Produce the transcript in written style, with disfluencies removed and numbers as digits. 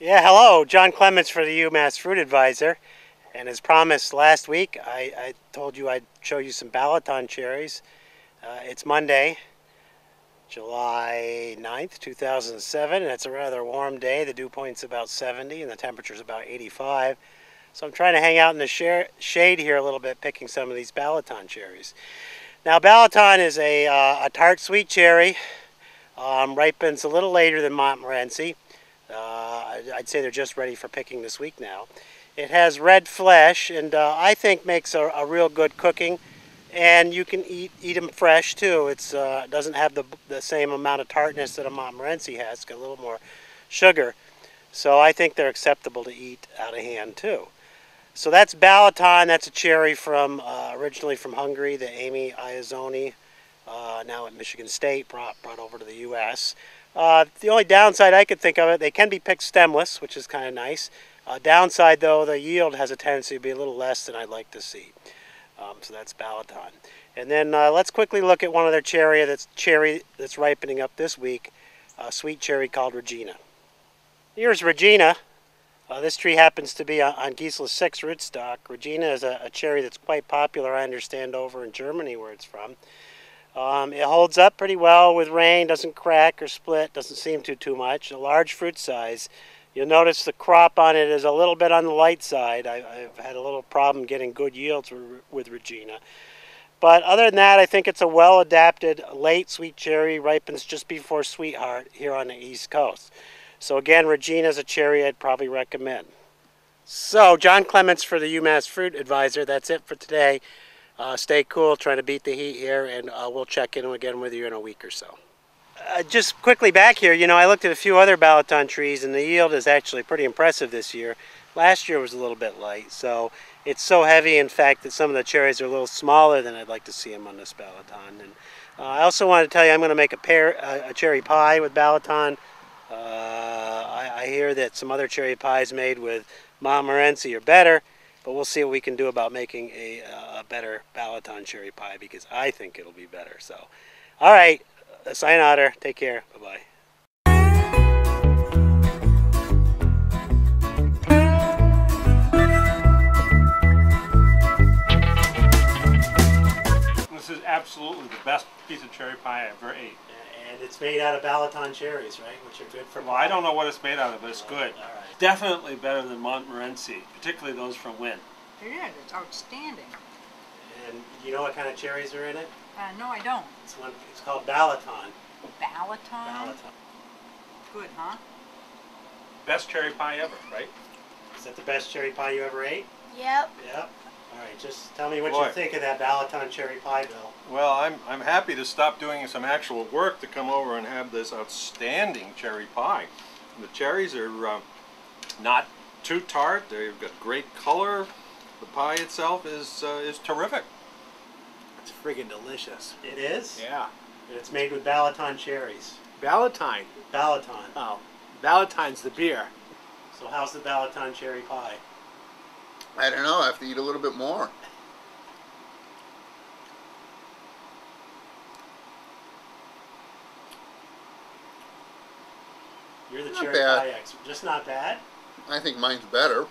Yeah, hello, John Clements for the UMass Fruit Advisor. And as promised last week, I told you I'd show you some Balaton cherries. It's Monday, July 9th, 2007, and it's a rather warm day. The dew point's about 70 and the temperature's about 85. So I'm trying to hang out in the shade here a little bit, picking some of these Balaton cherries. Now, Balaton is a tart sweet cherry. Ripens a little later than Montmorency. I'd say they're just ready for picking this week now. It has red flesh, and I think makes a real good cooking. And you can eat them fresh too. It doesn't have the same amount of tartness that a Montmorency has. It's got a little more sugar. So I think they're acceptable to eat out of hand too. So that's Balaton. That's a cherry from originally from Hungary, the Amy Iazoni, now at Michigan State, brought over to the U.S. The only downside I could think of it, they can be picked stemless, which is kind of nice. Downside though, the yield has a tendency to be a little less than I'd like to see. So that's Balaton. And then let's quickly look at one other cherry that's ripening up this week, a sweet cherry called Regina. Here's Regina. This tree happens to be on Gisela 6 rootstock. Regina is a cherry that's quite popular, I understand, over in Germany where it's from. It holds up pretty well with rain, doesn't crack or split, doesn't seem to too much. A large fruit size. You'll notice the crop on it is a little bit on the light side. I've had a little problem getting good yields with Regina. But other than that, I think it's a well-adapted late sweet cherry, ripens just before Sweetheart here on the East Coast. So again, Regina is a cherry I'd probably recommend. So, John Clements for the UMass Fruit Advisor. That's it for today. Stay cool, trying to beat the heat here, and we'll check in again with you in a week or so. Just quickly back here, I looked at a few other Balaton trees, and the yield is actually pretty impressive this year. Last year was a little bit light, so it's so heavy, in fact, that some of the cherries are a little smaller than I'd like to see them on this Balaton. And I also wanted to tell you I'm going to make a cherry pie with Balaton. I hear that some other cherry pies made with Montmorency are better, but we'll see what we can do about making a better Balaton cherry pie, because I think it'll be better. So, all right, sayonara, take care, bye-bye. This is absolutely the best piece of cherry pie I ever ate. And it's made out of Balaton cherries, right? Which are good for Well, I don't know what it's made out of, but it's good. All right. Definitely better than Montmorency, particularly those from Wynn. It is. It's outstanding. And you know what kind of cherries are in it? No, I don't. It's called Balaton. Balaton? Balaton. Good, huh? Best cherry pie ever, right? Is that the best cherry pie you ever ate? Yep. Yep. All right, just tell me what Boy. you think of that Balaton cherry pie, Bill. Well, I'm happy to stop doing some actual work to come over and have this outstanding cherry pie. The cherries are not too tart. They've got great color. The pie itself is terrific. It's friggin' delicious. It is? Yeah. And it's made with Balaton cherries. Balaton. Balaton. Oh, Balaton's the beer. So how's the Balaton cherry pie? I don't know. I have to eat a little bit more. You're the Not cherry bad. pie expert. Just not bad? I think mine's better.